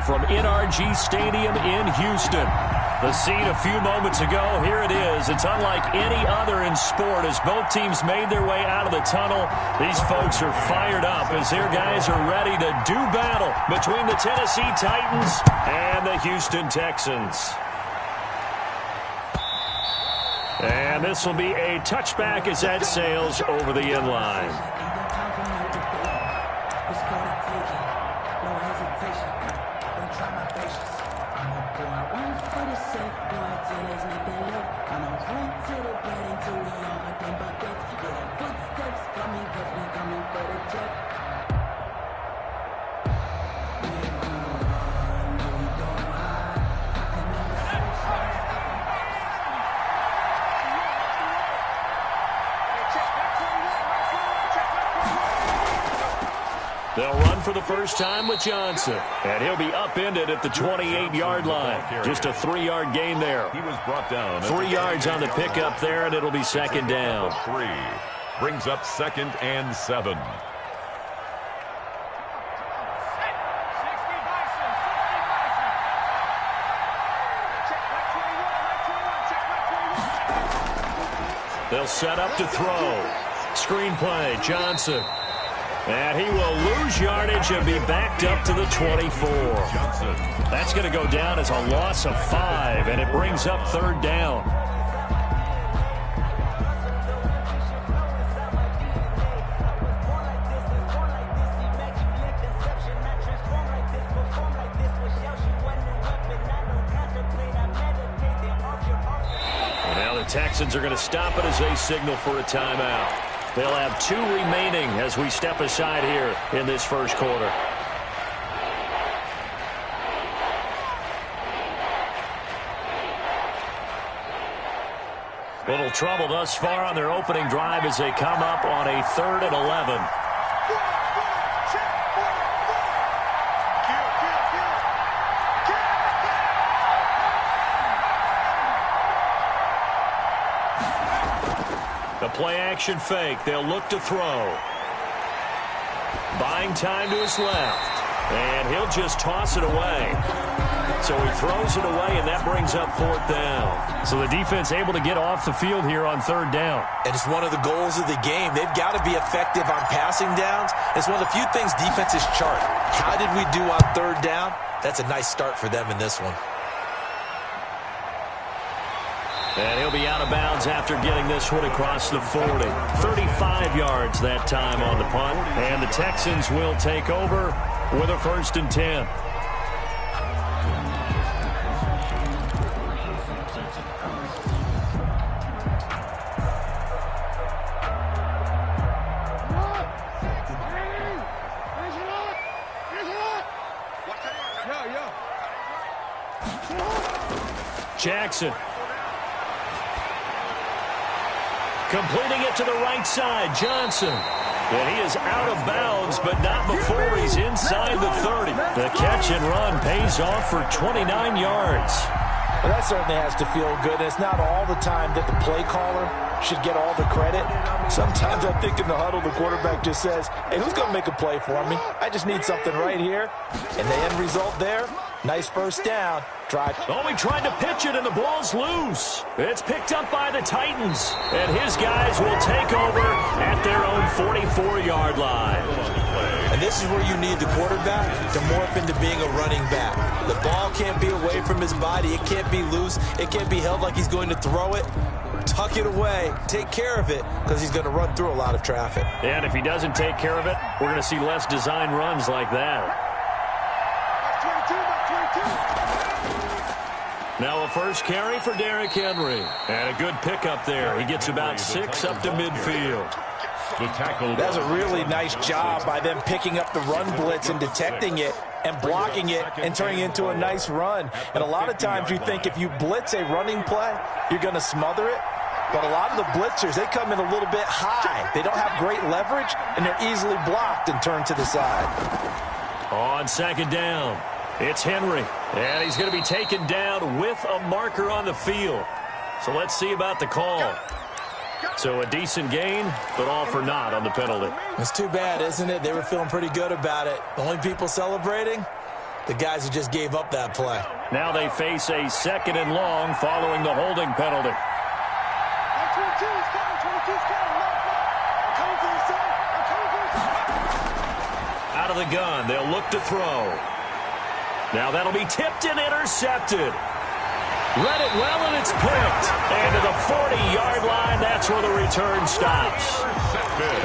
from NRG Stadium in Houston. The scene a few moments ago, here it is. It's unlike any other in sport as both teams made their way out of the tunnel. These folks are fired up as their guys are ready to do battle between the Tennessee Titans and the Houston Texans. And this will be a touchback as that sails over the end line. They'll run for the first time with Johnson, and he'll be upended at the 28-yard line. Just a 3-yard gain there. He was brought down. 3 yards on the pickup there, and it'll be second down. 3 brings up 2nd and 7. They'll set up to throw. Screen play, Johnson. And he will lose yardage and be backed up to the 24. Johnson. That's going to go down as a loss of 5, and it brings up 3rd down. And now the Texans are going to stop it as they signal for a timeout. They'll have 2 remaining as we step aside here in this first quarter. Little trouble thus far on their opening drive as they come up on a 3rd and 11. The play-action fake. They'll look to throw. Buying time to his left. And he'll just toss it away. So he throws it away, and that brings up 4th down. So the defense able to get off the field here on 3rd down. And it's one of the goals of the game. They've got to be effective on passing downs. It's one of the few things defenses chart. How did we do on 3rd down? That's a nice start for them in this one. And he'll be out of bounds after getting this one across the 40. 35 yards that time on the punt. And the Texans will take over with a 1st and 10. Jackson. Completing it to the right side, Johnson. And he is out of bounds, but not before he's inside the 30. The catch and run pays off for 29 yards. Well, that certainly has to feel good. It's not all the time that the play caller should get all the credit. Sometimes I think in the huddle, the quarterback just says, hey, who's going to make a play for me? I just need something right here. And the end result there, nice 1st down. Drive. Oh, he tried to pitch it, and the ball's loose. It's picked up by the Titans. And his guys will take over at their own 44-yard line. And this is where you need the quarterback to morph into being a running back. The ball can't be away from his body. It can't be loose. It can't be held like he's going to throw it. Tuck it away. Take care of it because he's going to run through a lot of traffic. And if he doesn't take care of it, we're going to see less design runs like that. Now a first carry for Derrick Henry. And a good pickup there. He gets about 6 up to midfield. That's a really nice job by them picking up the run blitz and detecting it and blocking it and turning it into a nice run. And a lot of times you think if you blitz a running play, you're going to smother it. But a lot of the blitzers, they come in a little bit high. They don't have great leverage, and they're easily blocked and turned to the side. On 2nd down, it's Henry. And he's going to be taken down with a marker on the field. So let's see about the call. So a decent gain, but all for naught on the penalty. It's too bad, isn't it? They were feeling pretty good about it. The only people celebrating, the guys who just gave up that play. Now they face a 2nd and long following the holding penalty. Out of the gun, they'll look to throw. Now that'll be tipped and intercepted. Read it well, and it's picked. And to the 40-yard line, that's where the return stops.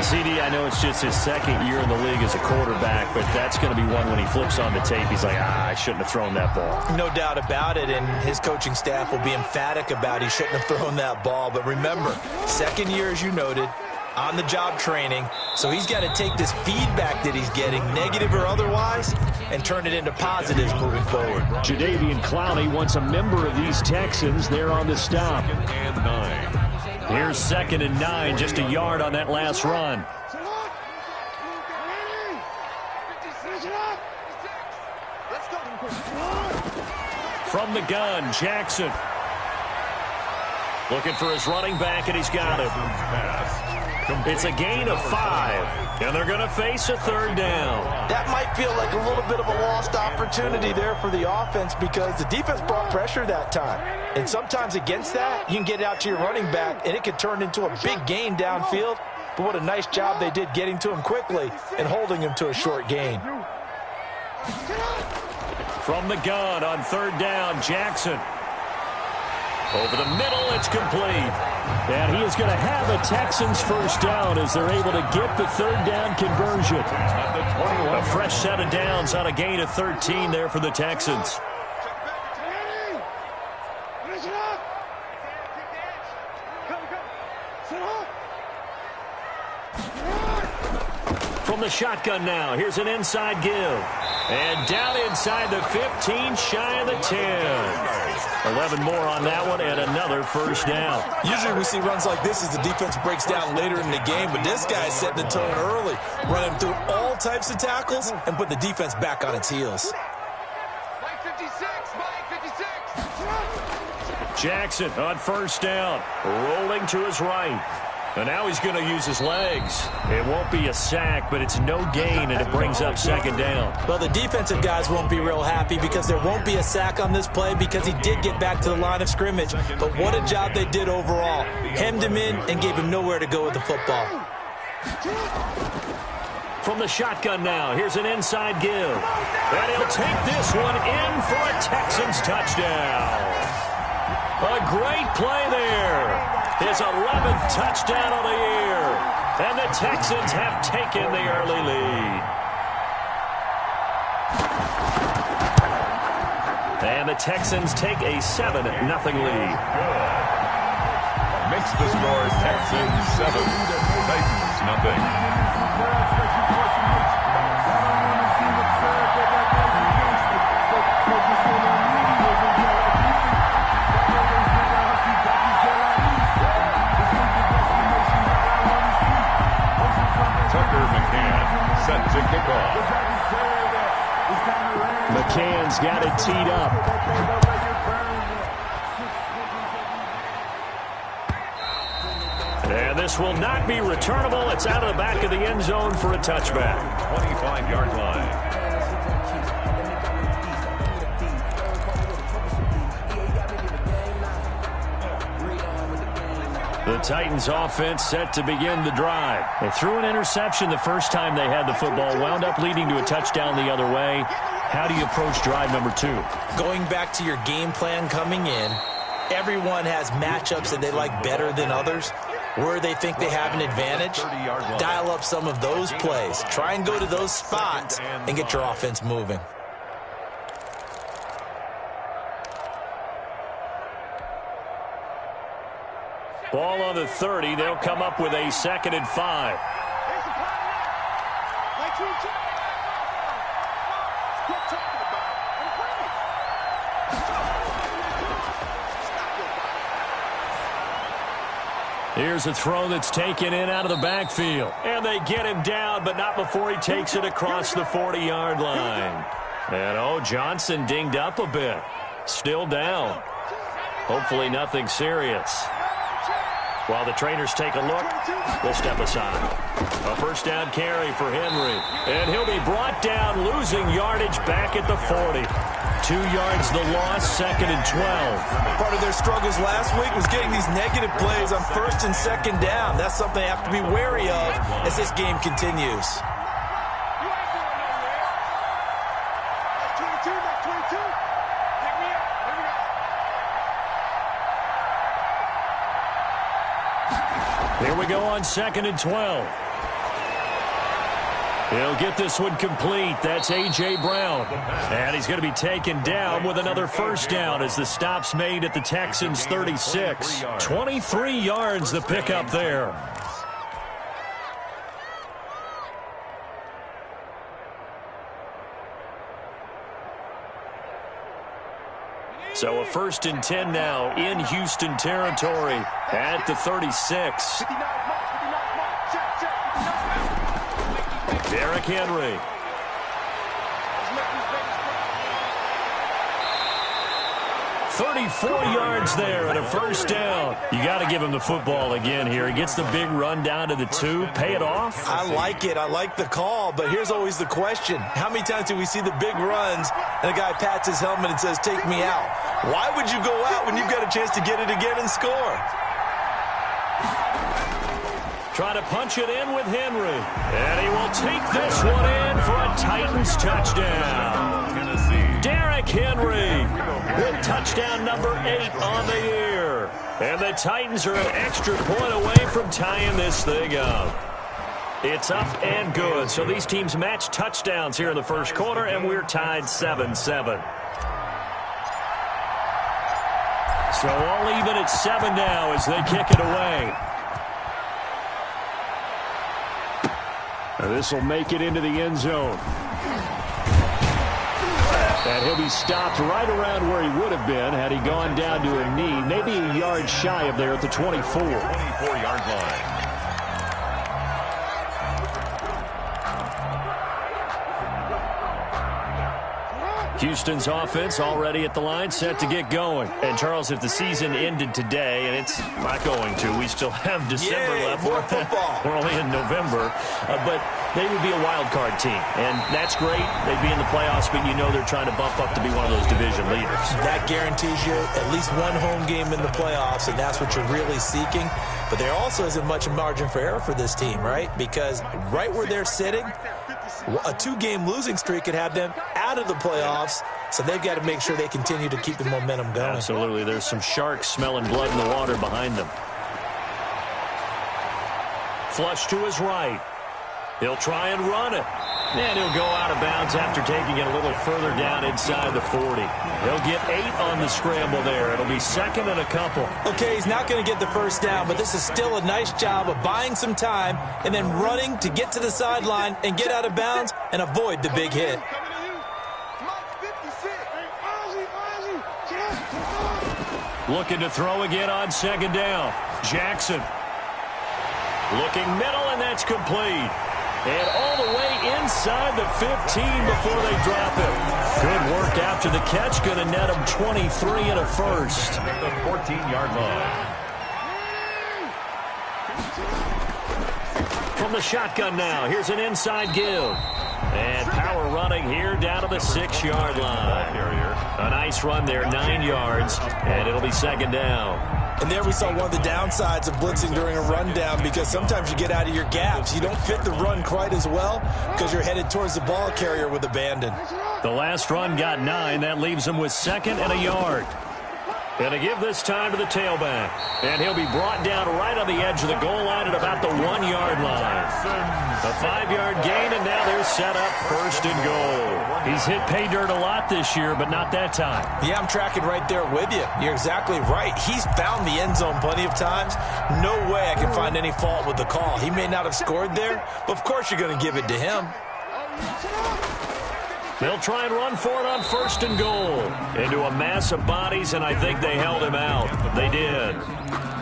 CD, I know it's just his 2nd year in the league as a quarterback, but that's going to be one when he flips on the tape. He's like, I shouldn't have thrown that ball. No doubt about it, and his coaching staff will be emphatic about he shouldn't have thrown that ball. But remember, 2nd year, as you noted, on-the-job training, so he's got to take this feedback that he's getting, negative or otherwise, and turn it into positives moving forward. Jadeveon Clowney wants a member of these Texans there on the stop. 2nd and 9. Here's 2nd and 9, just a yard on that last run. From the gun, Jackson. Looking for his running back, and he's got it. It's a gain of 5, and they're going to face a 3rd down. That might feel like a little bit of a lost opportunity there for the offense because the defense brought pressure that time. And sometimes against that, you can get it out to your running back, and it could turn into a big gain downfield. But what a nice job they did getting to him quickly and holding him to a short gain. From the gun on 3rd down, Jackson. Over the middle, it's complete. And he is going to have a Texans 1st down as they're able to get the 3rd down conversion. A fresh set of downs on a gain of 13 there for the Texans. From the shotgun now, here's an inside give. And down inside the 15, shy of the 10. 11 more on that one, and another 1st down. Usually we see runs like this as the defense breaks down later in the game, but this guy's setting the tone early, running through all types of tackles and put the defense back on its heels. Jackson on 1st down, rolling to his right. And now he's going to use his legs. It won't be a sack, but it's no gain, and it brings up 2nd down. Well, the defensive guys won't be real happy because there won't be a sack on this play because he did get back to the line of scrimmage. But what a job they did overall. Hemmed him in and gave him nowhere to go with the football. From the shotgun now, here's an inside give. And he'll take this one in for a Texans touchdown. A great play there. His 11th touchdown of the year. And the Texans have taken the early lead. And the Texans take a 7-0 lead. Makes the score Texans 7, Titans 0. Set to kick off. McCann's got it teed up. And this will not be returnable. It's out of the back of the end zone for a touchback. 25-yard line. The Titans offense set to begin the drive. They threw an interception the first time they had the football, wound up leading to a touchdown the other way. How do you approach drive number 2? Going back to your game plan coming in, everyone has matchups that they like better than others. Where they think they have an advantage, dial up some of those plays. Try and go to those spots and get your offense moving. Ball on the 30. They'll come up with a 2nd and 5. Here's a throw that's taken in out of the backfield. And they get him down, but not before he takes it across the 40-yard line. And, Johnson dinged up a bit. Still down. Hopefully nothing serious. While the trainers take a look, we'll step aside. A first down carry for Henry. And he'll be brought down, losing yardage back at the 40. 2 yards the loss, 2nd and 12. Part of their struggles last week was getting these negative plays on 1st and 2nd down. That's something they have to be wary of as this game continues. Here we go on 2nd and 12. He'll get this one complete. That's A.J. Brown. And he's going to be taken down with another first down as the stop's made at the Texans' 36. 23 yards the pickup there. So a 1st and 10 now in Houston territory at the 36. Derrick Henry. $34 yards there and a first down. You got to give him the football again here. He gets the big run down to the 2. Pay it off. I like it. I like the call, but here's always the question. How many times do we see the big runs and a guy pats his helmet and says, take me out? Why would you go out when you've got a chance to get it again and score? Trying to punch it in with Henry. And he will take this one in for a Titans touchdown. Derrick Henry with touchdown number 8 on the year. And the Titans are an extra point away from tying this thing up. It's up and good. So these teams match touchdowns here in the first quarter, and we're tied 7-7. So all even at 7 now as they kick it away. This will make it into the end zone. And he'll be stopped right around where he would have been had he gone down to a knee, maybe a yard shy of there at the 24. 24-yard line. Houston's offense already at the line, set to get going. And, Charles, if the season ended today, and it's not going to, we still have December left. More football. We're only in November. But they would be a wild card team. And that's great. They'd be in the playoffs, but you know they're trying to bump up to be one of those division leaders. That guarantees you at least one home game in the playoffs, and that's what you're really seeking. But there also isn't much margin for error for this team, right? Because right where they're sitting, a 2-game losing streak could have them out of the playoffs, so they've got to make sure they continue to keep the momentum going. Absolutely. There's some sharks smelling blood in the water behind them. Flush to his right. He'll try and run it. And he'll go out of bounds after taking it a little further down inside the 40. He'll get 8 on the scramble there. It'll be 2nd and a couple. Okay, he's not going to get the first down, but this is still a nice job of buying some time and then running to get to the sideline and get out of bounds and avoid the big hit. Looking to throw again on 2nd down. Jackson. Looking middle, and that's complete. And all the way inside the 15 before they drop it. Good work after the catch. Going to net them 23 and a first. At the 14-yard line. From the shotgun now, here's an inside give. And power running here down to the 6-yard line. A nice run there, 9 yards, and it'll be 2nd down. And there we saw one of the downsides of blitzing during a rundown, because sometimes you get out of your gaps. You don't fit the run quite as well because you're headed towards the ball carrier with abandon. The last run got 9. That leaves him with 2nd and a yard. And to give this time to the tailback. And he'll be brought down right on the edge of the goal line at about the 1-yard line. A 5-yard gain, and now they're set up 1st and goal. He's hit pay dirt a lot this year, but not that time. Yeah, I'm tracking right there with you. You're exactly right. He's found the end zone plenty of times. No way I can find any fault with the call. He may not have scored there, but of course you're going to give it to him. They'll try and run for it on 1st and goal. Into a mass of bodies, and I think they held him out. They did.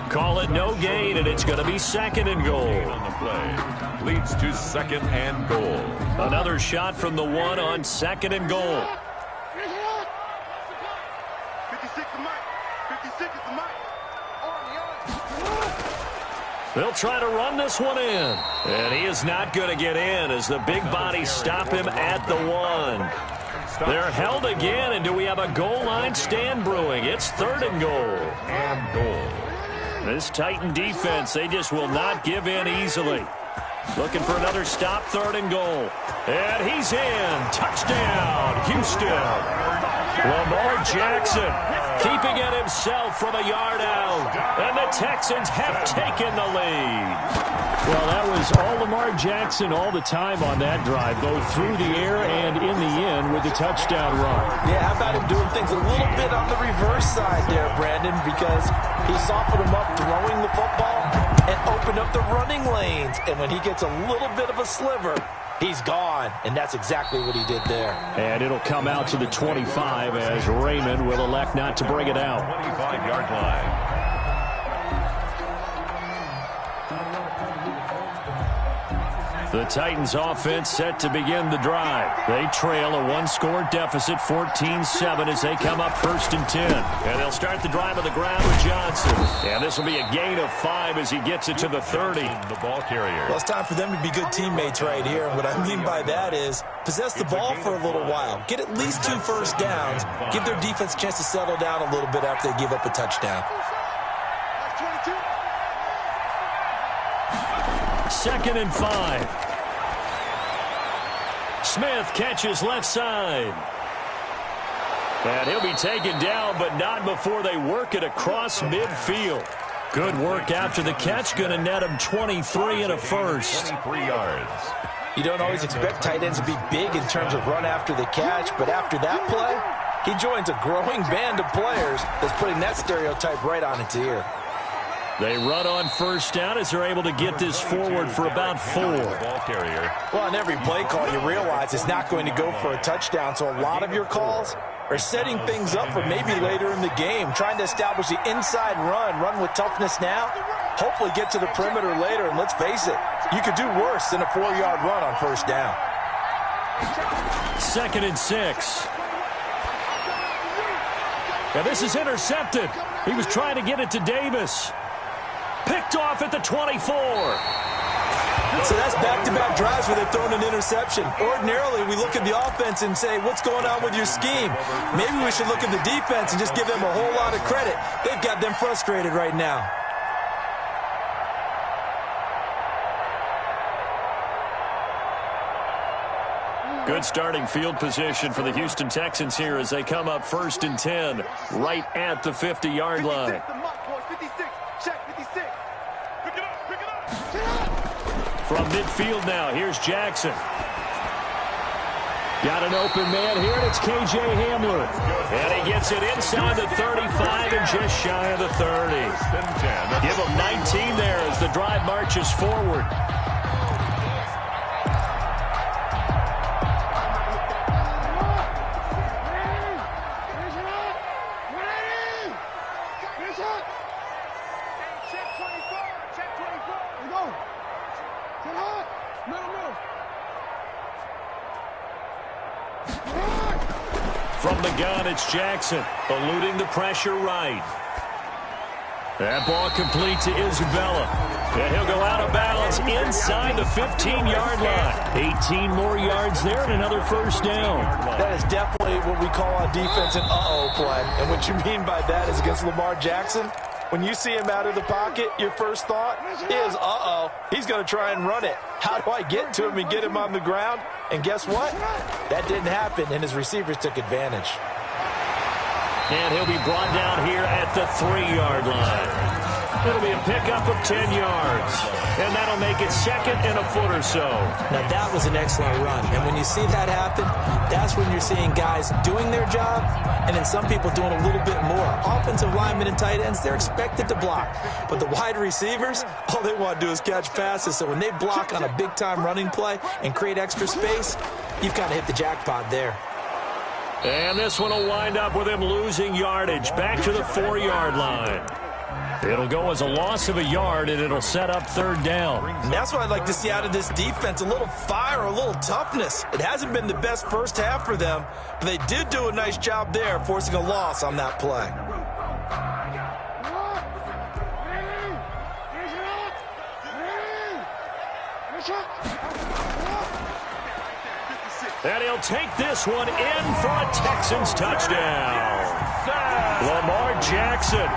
Call it no gain, and it's going to be 2nd and goal. On the play. Leads to 2nd and goal. Another shot from the 1 on 2nd and goal. 56 to Mike. 56 is the Mike. They'll try to run this one in. And he is not going to get in as the big bodies stop him at the 1. They're held again, and do we have a goal line stand brewing? It's 3rd and goal. And goal. This Titan defense, they just will not give in easily. Looking for another stop, 3rd and goal. And he's in. Touchdown, Houston. Lamar Jackson keeping it himself from a yard out. And the Texans have taken the lead. Well, that was all Lamar Jackson all the time on that drive, both through the air and in the end with the touchdown run. Yeah, how about him doing things a little bit on the reverse side there, Brandon, because he softened him up throwing the football and opened up the running lanes. And when he gets a little bit of a sliver, he's gone, and that's exactly what he did there. And it'll come out to the 25 as Raymond will elect not to bring it out. 25-yard line. The Titans offense set to begin the drive. They trail a one-score deficit, 14-7, as they come up 1st and 10. And they'll start the drive on the ground with Johnson. And this will be a gain of 5 as he gets it to the 30. The ball carrier. Well, it's time for them to be good teammates right here. And what I mean by that is possess the ball for a little while. Get at least 2 first downs. Give their defense a chance to settle down a little bit after they give up a touchdown. 2nd and 5. Smith catches left side. And he'll be taken down, but not before they work it across midfield. Good work after the catch. Going to net him 23 and a first. 23 yards. You don't always expect tight ends to be big in terms of run after the catch, but after that play, he joins a growing band of players that's putting that stereotype right on its ear. They run on 1st down as they're able to get this forward for about 4. Ball carrier. Well, on every play call, you realize it's not going to go for a touchdown, so a lot of your calls are setting things up for maybe later in the game, trying to establish the inside run with toughness now, hopefully get to the perimeter later, and let's face it, you could do worse than a 4-yard run on 1st down. 2nd and 6. Now this is intercepted. He was trying to get it to Davis. Picked off at the 24. So that's back-to-back drives where they've thrown an interception. Ordinarily, we look at the offense and say, what's going on with your scheme? Maybe we should look at the defense and just give them a whole lot of credit. They've got them frustrated right now. Good starting field position for the Houston Texans here as they come up 1st and 10, right at the 50-yard line. From midfield now, here's Jackson. Got an open man here, and it's K.J. Hamler. And he gets it inside the 35 and just shy of the 30. Give him 19 there as the drive marches forward. From the gun, it's Jackson, eluding the pressure right. That ball complete to Isabella. And he'll go out of bounds inside the 15-yard line. 18 more yards there and another 1st down. That is definitely what we call on defense an uh-oh play. And what you mean by that is against Lamar Jackson, when you see him out of the pocket, your first thought is, uh-oh, he's going to try and run it. How do I get to him and get him on the ground? And guess what? That didn't happen, and his receivers took advantage. And he'll be brought down here at the 3-yard line. It'll be a pickup of 10 yards. And that'll make it 2nd and a foot or so. Now, that was an excellent run. And when you see that happen, that's when you're seeing guys doing their job and then some people doing a little bit more. Offensive linemen and tight ends, they're expected to block. But the wide receivers, all they want to do is catch passes. So when they block on a big-time running play and create extra space, you've kind of hit the jackpot there. And this one will wind up with him losing yardage back to the 4-yard line. It'll go as a loss of a yard, and it'll set up 3rd down. And that's what I'd like to see out of this defense, a little fire, a little toughness. It hasn't been the best first half for them, but they did do a nice job there, forcing a loss on that play. And he'll take this one in for a Texans touchdown. Lamar Jackson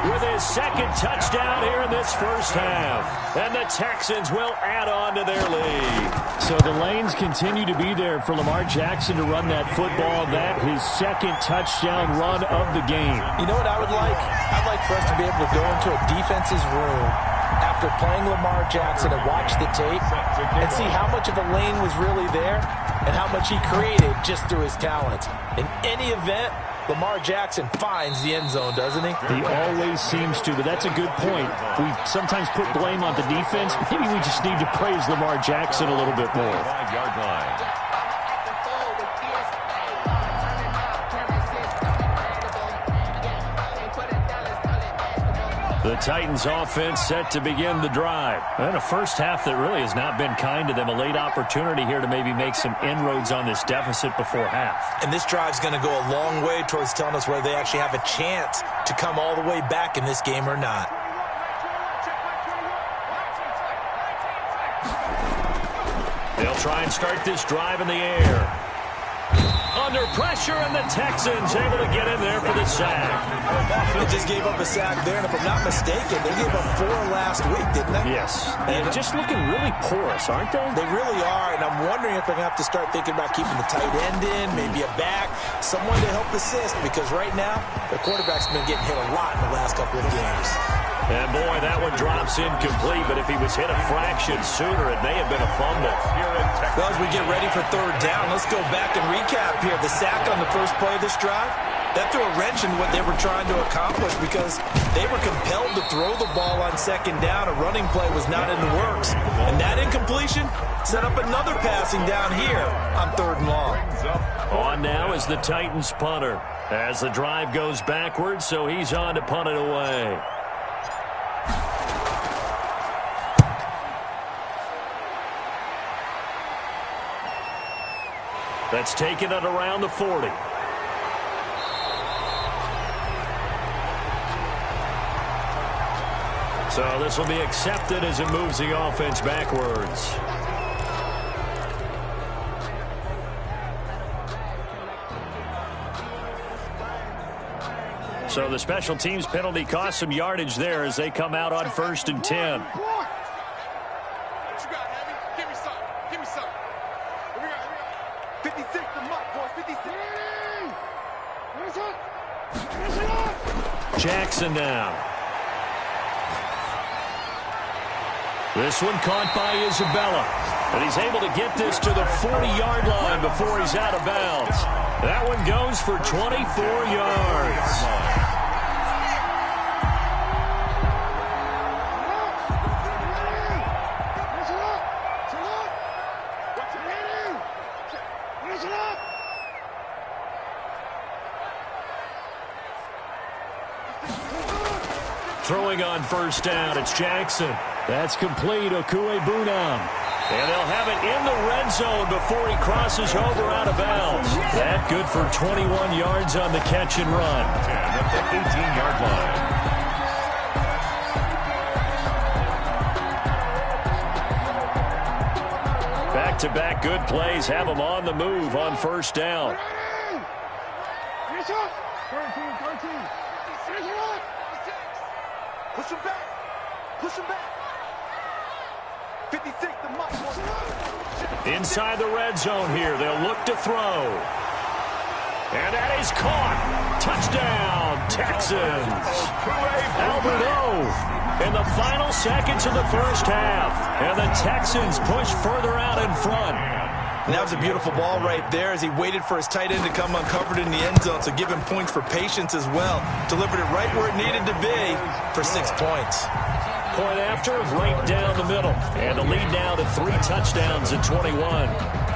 with his second touchdown here in this first half. And the Texans will add on to their lead. So the lanes continue to be there for Lamar Jackson to run that football. That his second touchdown run of the game. You know what I would like? I'd like for us to be able to go into a defense's room after playing Lamar Jackson and watch the tape and see how much of a lane was really there and how much he created just through his talent. In any event, Lamar Jackson finds the end zone, doesn't he? He always seems to, but that's a good point. We sometimes put blame on the defense. Maybe we just need to praise Lamar Jackson a little bit more. 5-yard line. The Titans offense set to begin the drive. And a first half that really has not been kind to them. A late opportunity here to maybe make some inroads on this deficit before half. And this drive's going to go a long way towards telling us whether they actually have a chance to come all the way back in this game or not. They'll try and start this drive in the air. Under pressure, and the Texans able to get in there for the sack. They just gave up a sack there, and if I'm not mistaken, they gave up 4 last week, didn't they? Yes. And just looking really porous, aren't they? They really are, and I'm wondering if they're going to have to start thinking about keeping the tight end in, maybe a back, someone to help assist, because right now, the quarterback's been getting hit a lot in the last couple of games. And boy, that one drops incomplete, but if he was hit a fraction sooner, it may have been a fumble. Well, as we get ready for third down, let's go back and recap here. The sack on the first play of this drive, that threw a wrench in what they were trying to accomplish because they were compelled to throw the ball on second down. A running play was not in the works. And that incompletion set up another passing down here on third and long. On now is the Titans punter as the drive goes backwards, so he's on to punt it away. That's taken it around the 40. So this will be accepted as it moves the offense backwards. So the special teams penalty cost some yardage there as they come out on 1st and 10. Jackson now. This one caught by Isabella. And he's able to get this to the 40-yard line before he's out of bounds. That one goes for 24 yards. Throwing on first down, it's Jackson. That's complete, Okuebunam. And they'll have it in the red zone before he crosses over out of bounds. That good for 21 yards on the catch and run. At the 18-yard line. Back-to-back good plays have him on the move on first down. Push him back. Push him back. 56 to Mike. Inside the red zone here. They'll look to throw. And that is caught. Touchdown, Texans. Albert O in the final seconds of the first half. And the Texans push further out in front. And that was a beautiful ball right there as he waited for his tight end to come uncovered in the end zone. So give him points for patience as well. Delivered it right where it needed to be for 6 points. Point after, right down the middle. And the lead now to 3 touchdowns at 21.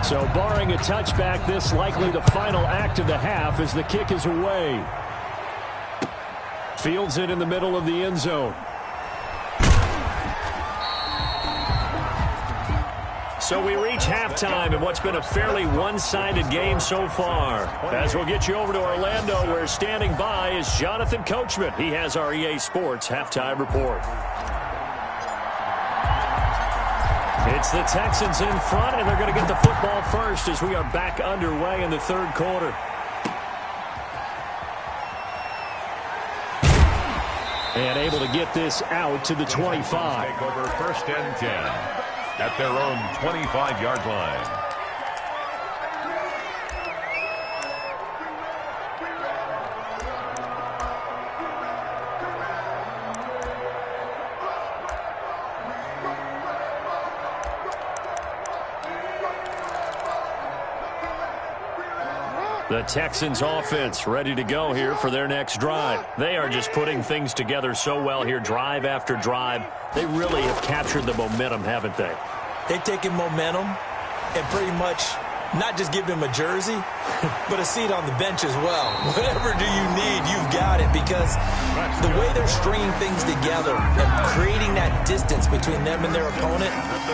So barring a touchback, this likely the final act of the half as the kick is away. Fields it in the middle of the end zone. So we reach halftime in what's been a fairly one-sided game so far. As we'll get you over to Orlando, where standing by is Jonathan Coachman. He has our EA Sports halftime report. It's the Texans in front, and they're going to get the football first as we are back underway in the third quarter. And able to get this out to the 25. Take over first and 10 at their own 25-yard line. The Texans offense ready to go here for their next drive. They are just putting things together so well here, drive after drive. They really have captured the momentum, haven't they? They've taken momentum and pretty much not just give him a jersey, but a seat on the bench as well. Whatever do you need, you've got it, because the way they're stringing things together and creating that distance between them and their opponent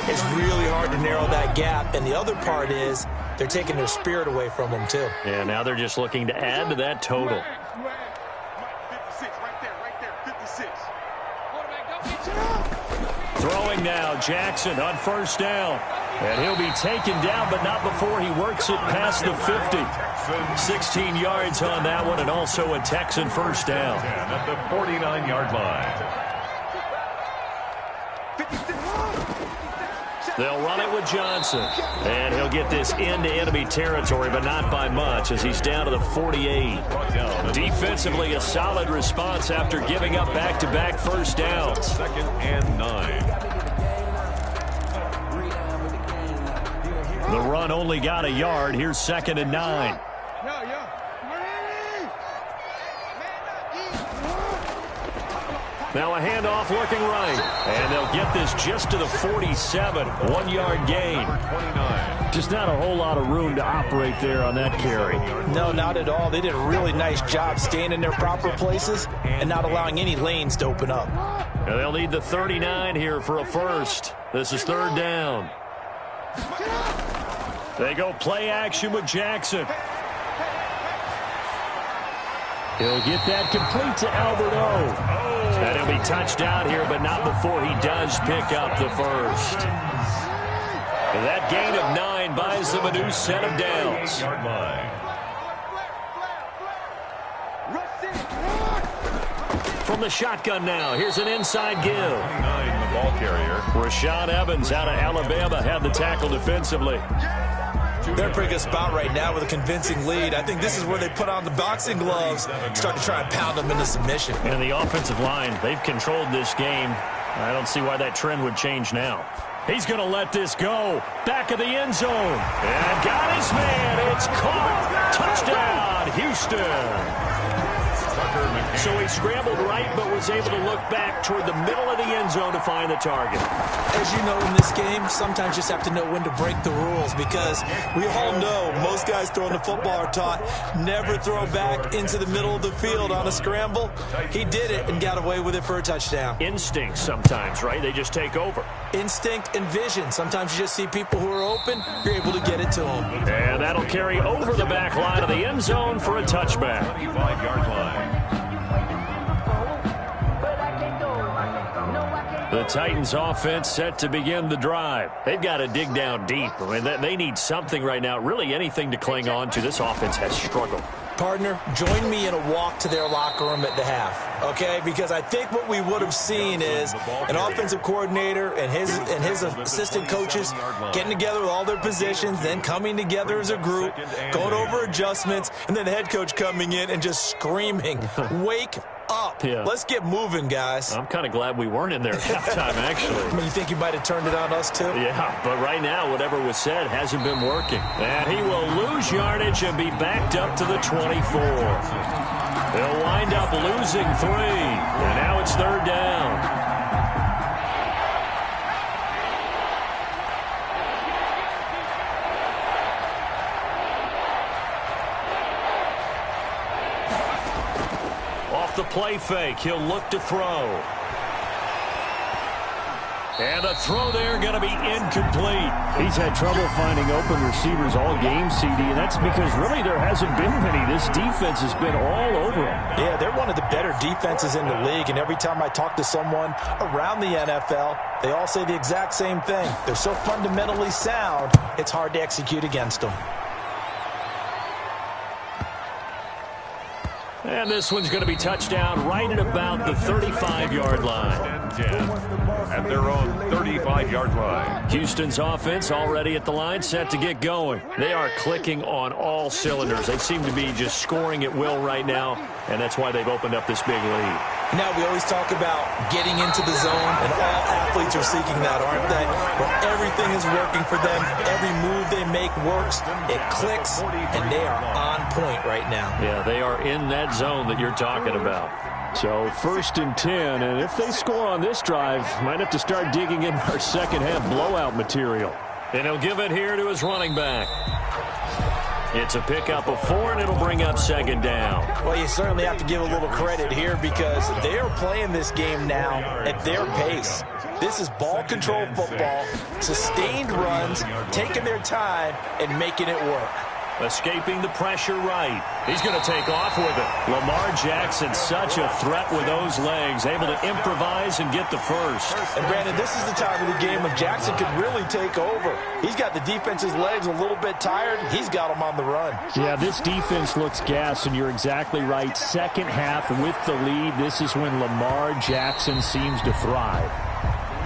is really hard to narrow that gap. And the other part is they're taking their spirit away from them, too. Yeah, now they're just looking to add to that total. 56, right there, 56. Throwing now, Jackson on first down. And he'll be taken down, but not before he works it past the 50. 16 yards on that one, and also a Texan first down. At the 49-yard line. They'll run it with Johnson. And he'll get this into enemy territory, but not by much, as he's down to the 48. Defensively, a solid response after giving up back-to-back first downs. 2nd and 9. The run only got a yard. Here's 2nd and 9. Now a handoff looking right. And they'll get this just to the 47. 1-yard gain. 29. Just not a whole lot of room to operate there on that carry. No, not at all. They did a really nice job staying in their proper places and not allowing any lanes to open up. And they'll need the 39 here for a first. This is 3rd down. They go play action with Jackson. He'll get that complete to Albert O. And he'll be touchdown here, but not before he does pick up the first. And that gain of 9 buys them a new set of downs. From the shotgun now, here's an inside give. 9, the ball carrier. Rashaan Evans out of Alabama had the tackle defensively. They're in a pretty good spot right now with a convincing lead. I think this is where they put on the boxing gloves, start to try and pound them into submission. And the offensive line, they've controlled this game. I don't see why that trend would change now. He's going to let this go. Back of the end zone. And got his man. It's caught. Touchdown, Houston. So he scrambled right, but was able to look back toward the middle of the end zone to find the target. As you know, in this game, sometimes you just have to know when to break the rules, because we all know most guys throwing the football are taught never throw back into the middle of the field on a scramble. He did it and got away with it for a touchdown. Instinct sometimes, right? They just take over. Instinct and vision. Sometimes you just see people who are open, you're able to get it to them. And that'll carry over the back line of the end zone for a touchback. 25-yard line. The Titans offense set to begin the drive. They've got to dig down deep. I mean, they need something right now, really anything to cling on to. This offense has struggled. Partner, join me in a walk to their locker room at the half, okay? Because I think what we would have seen is an offensive coordinator and his assistant coaches getting together with all their positions, then coming together as a group, going over adjustments, and then the head coach coming in and just screaming, wake up. Yeah. Let's get moving, guys. I'm kind of glad we weren't in there at halftime, actually. I mean, you think you might have turned it on us, too? Yeah, but right now, whatever was said hasn't been working. And he will lose yardage and be backed up to the 24. They'll wind up losing 3. And now it's 3rd down. Off the play fake, he'll look to throw. And the throw there going to be incomplete. He's had trouble finding open receivers all game, CD, and that's because really there hasn't been many. This defense has been all over him. Yeah, they're one of the better defenses in the league, and every time I talk to someone around the NFL, they all say the exact same thing. They're so fundamentally sound, it's hard to execute against them. And this one's going to be touchdown right at about the 35-yard line. 10 at their own 35-yard line. Houston's offense already at the line, set to get going. They are clicking on all cylinders. They seem to be just scoring at will right now, and that's why they've opened up this big lead. Now, we always talk about getting into the zone, and all athletes are seeking that, aren't they? Where everything is working for them. Every move they make works. It clicks, and they are on point right now. Yeah, they are in that zone that you're talking about. So 1st and 10, and if they score on this drive, might have to start digging in our second-half blowout material. And he'll give it here to his running back. It's a pickup of 4, and it'll bring up 2nd down. Well, you certainly have to give a little credit here because they are playing this game now at their pace. This is ball control football, sustained runs, taking their time, and making it work. Escaping the pressure right. He's going to take off with it. Lamar Jackson, such a threat with those legs, able to improvise and get the first. And, Brandon, this is the time of the game when Jackson could really take over. He's got the defense's legs a little bit tired. He's got them on the run. Yeah, this defense looks gassed, and you're exactly right. Second half with the lead, this is when Lamar Jackson seems to thrive.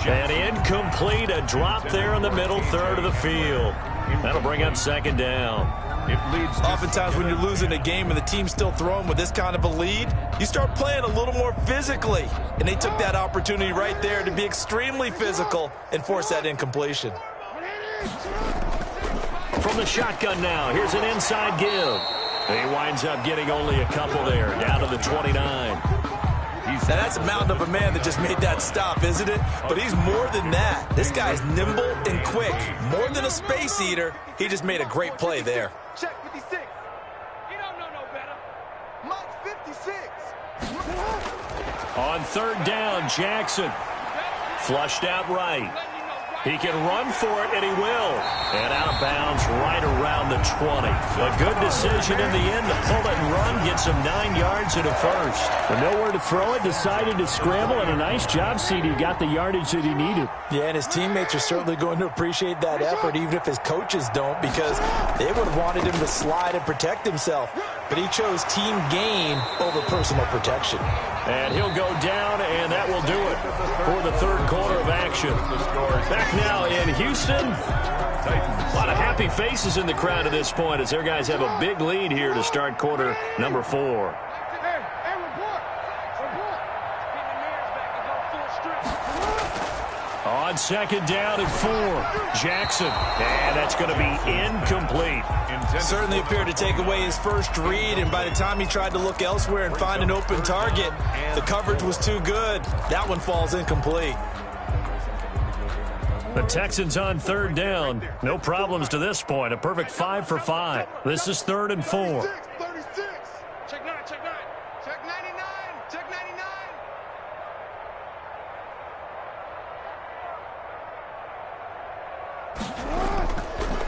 And incomplete, a drop there in the middle third of the field. That'll bring up 2nd down. It leads. Oftentimes when you're losing a game and the team's still throwing with this kind of a lead, you start playing a little more physically. And they took that opportunity right there to be extremely physical and force that incompletion. From the shotgun now, here's an inside give. He winds up getting only a couple there, down to the 29. Now, that's a mountain of a man that just made that stop, isn't it? But he's more than that. This guy's nimble and quick. More than a space eater, he just made a great play there. Check 56. You don't know no better. Mike's 56. On 3rd down, Jackson. Flushed out right. He can run for it, and he will. And out of bounds right around the 20. A good decision in the end to pull it and run, get some 9 yards and a first. But nowhere to throw it, decided to scramble, and a nice job, CD. Got the yardage that he needed. Yeah, and his teammates are certainly going to appreciate that effort, even if his coaches don't, because they would have wanted him to slide and protect himself. But he chose team gain over personal protection. And he'll go down, and that will do it for the 3rd quarter of action. Back now in Houston. A lot of happy faces in the crowd at this point as their guys have a big lead here to start quarter number 4. Hey, report. On 2nd down and 4, Jackson. And that's going to be incomplete. Certainly appeared to take away his first read, and by the time he tried to look elsewhere and find an open target, the coverage was too good. That one falls incomplete. The Texans on 3rd down. No problems to this point. A perfect 5 for 5. This is 3rd and 4. 36. Check 9, check 9. Check 99. Check 99.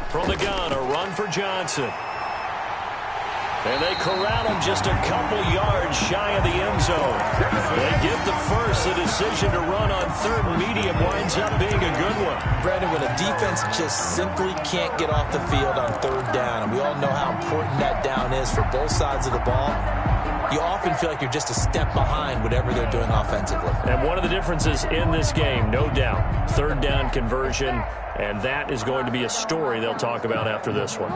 From the gun, a run for Johnson. And they corral him just a couple yards shy of the end zone. They get the first. The decision to run on 3rd and medium winds up being a good one. Brandon, when a defense just simply can't get off the field on 3rd down, and we all know how important that down is for both sides of the ball, you often feel like you're just a step behind whatever they're doing offensively. And one of the differences in this game, no doubt, 3rd down conversion, and that is going to be a story they'll talk about after this one.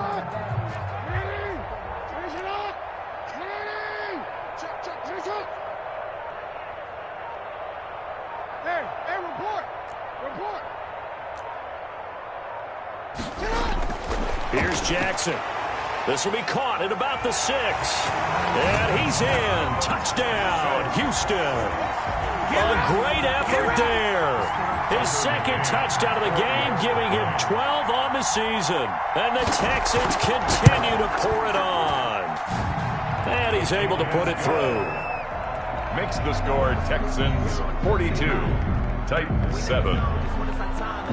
Here's Jackson. This will be caught at about the 6. And he's in. Touchdown, Houston. A great effort there. His 2nd touchdown of the game, giving him 12 on the season. And the Texans continue to pour it on. And he's able to put it through. Makes the score Texans 42. Titans 7.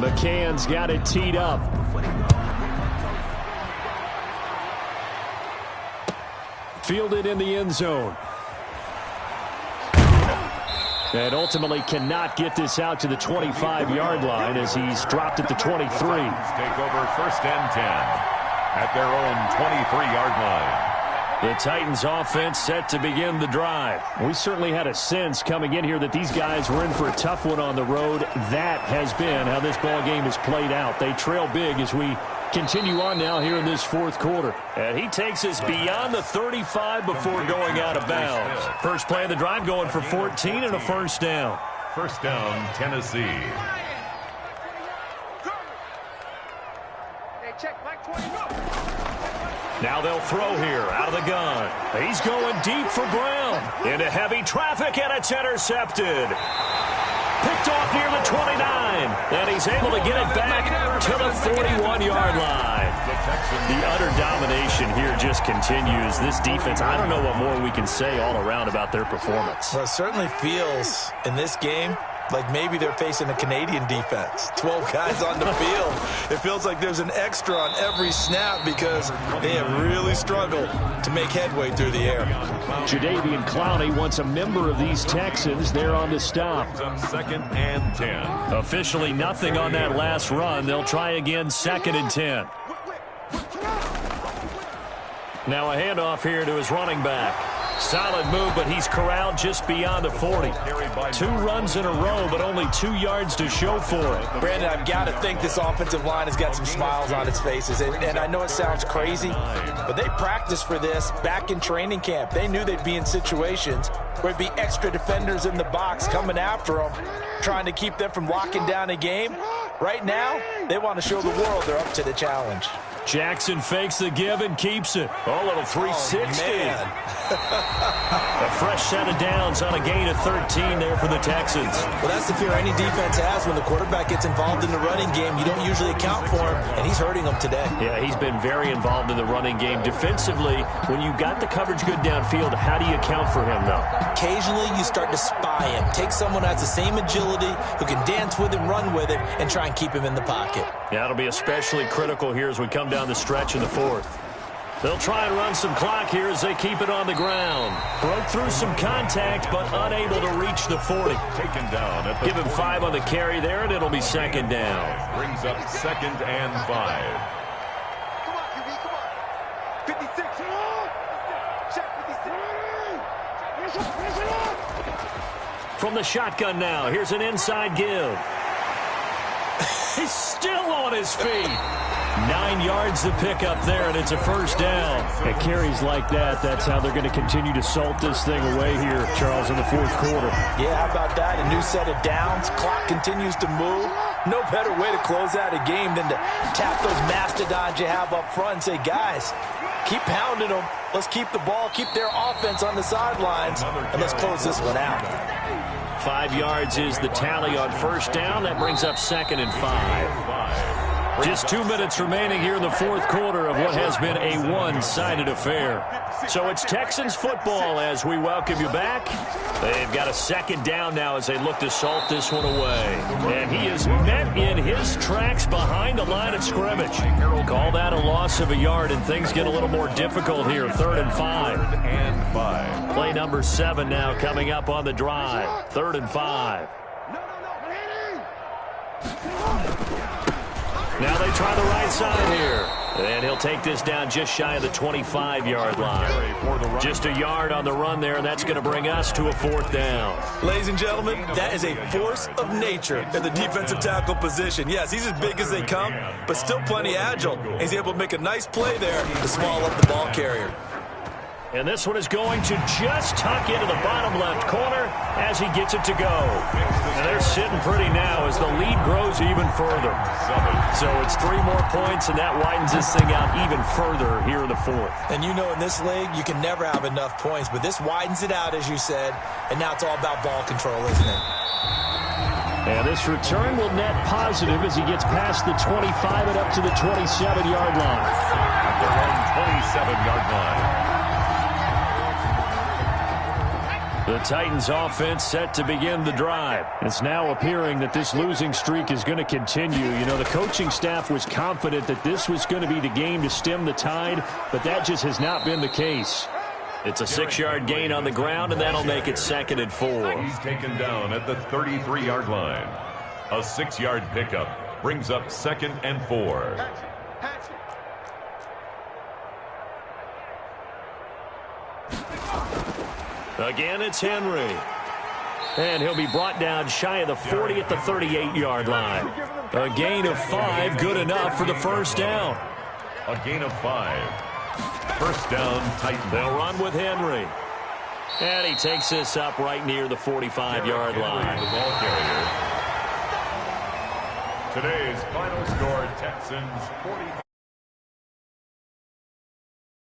McCann's got it teed up. Fielded in the end zone. And ultimately cannot get this out to the 25-yard line as he's dropped at the 23. Take over 1st and 10 at their own 23-yard line. The Titans offense set to begin the drive. We certainly had a sense coming in here that these guys were in for a tough one on the road. That has been how this ball game has played out. They trail big as we continue on now here in this fourth quarter. And he takes us beyond the 35 before going out of bounds. First play of the drive going for 14 and a first down. First down, Tennessee. Hey, check, Mike 20, go. Now they'll throw here out of the gun. He's going deep for Brown. Into heavy traffic, and it's intercepted. Picked off near the 29. And he's able to get it back to the 41-yard line. The utter domination here just continues. This defense, I don't know what more we can say all around about their performance. Well, it certainly feels in this game like maybe they're facing a Canadian defense. 12 guys on the field. It feels like there's an extra on every snap because they have really struggled to make headway through the air. Jadeveon Clowney wants a member of these Texans there on the stop. 2nd and 10. Officially nothing on that last run. They'll try again 2nd and 10. Now a handoff here to his running back. Solid move, but he's corralled just beyond the 40. 2 runs in a row, but only 2 yards to show for it. Brandon, I've got to think this offensive line has got some smiles on its faces. And I know it sounds crazy, but they practiced for this back in training camp. They knew they'd be in situations where it'd be extra defenders in the box coming after them, trying to keep them from locking down a game. Right now, they want to show the world they're up to the challenge. Jackson fakes the give and keeps it. Oh, little 360. A fresh set of downs on a gain of 13 there for the Texans. Well, that's the fear any defense has when the quarterback gets involved in the running game. You don't usually account for him, and he's hurting them today. Yeah, he's been very involved in the running game. Defensively, when you got the coverage good downfield, how do you account for him, though? Occasionally, you start to spy him. Take someone who has the same agility, who can dance with him, run with him, and try and keep him in the pocket. Yeah, it'll be especially critical here as we come down the stretch in the fourth. They'll try and run some clock here as they keep it on the ground. Broke through some contact, but unable to reach the 40. Taken down at the Give him 5 on the carry there, and it'll be 2nd down. Brings up 2nd and 5. Come on, QB, come on. 56, check 56. From the shotgun now, here's an inside give. He's still on his feet. 9 yards to pick up there, and it's a first down. At carries like that, that's how they're going to continue to salt this thing away here, Charles, in the fourth quarter. Yeah, how about that? A new set of downs. Clock continues to move. No better way to close out a game than to tap those mastodons you have up front and say, guys, keep pounding them. Let's keep the ball, keep their offense on the sidelines, and let's close this one out. 5 yards is the tally on first down. That brings up 2nd and 5. Just 2 minutes remaining here in the fourth quarter of what has been a one-sided affair. So it's Texans football as we welcome you back. They've got a 2nd down now as they look to salt this one away. And he is met in his tracks behind the line of scrimmage. Call that a loss of a yard, and things get a little more difficult here. 3rd and 5. Play number 7 now coming up on the drive. 3rd and 5. Now they try the right side here. And he'll take this down just shy of the 25-yard line. Just a yard on the run there, and that's going to bring us to a 4th down. Ladies and gentlemen, that is a force of nature in the defensive tackle position. Yes, he's as big as they come, but still plenty agile. He's able to make a nice play there to small up the ball carrier. And this one is going to just tuck into the bottom left corner as he gets it to go. And they're sitting pretty now as the lead grows even further. So it's 3 more points, and that widens this thing out even further here in the fourth. And you know in this league, you can never have enough points, but this widens it out, as you said, and now it's all about ball control, isn't it? And this return will net positive as he gets past the 25 and up to the 27-yard line. At their own 27-yard line. The Titans offense set to begin the drive. It's now appearing that this losing streak is going to continue. You know, the coaching staff was confident that this was going to be the game to stem the tide, but that just has not been the case. It's a 6-yard gain on the ground, and that'll make it 2nd and 4. He's taken down at the 33-yard line. A 6-yard pickup brings up 2nd and 4. Again, it's Henry. And he'll be brought down shy of the 40 at the 38-yard line. A gain of 5, good enough for the first down. A gain of 5. First down, Titans. They'll run with Henry. And he takes this up right near the 45-yard line. The ball carrier. Today's final score, Texans 40.